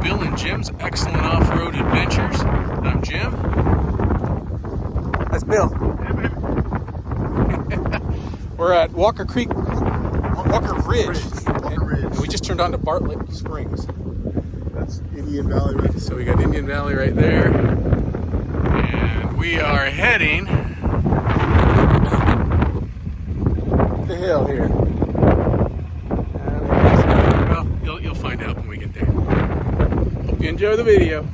Bill and Jim's Excellent Off-Road Adventures. I'm Jim. That's Bill. We're at Walker Ridge. And we just turned on to Bartlett Springs. That's Indian Valley right there. So we got Indian Valley right there. And we are heading the hill here. Well, you'll find out when we get there. Hope you enjoy the video.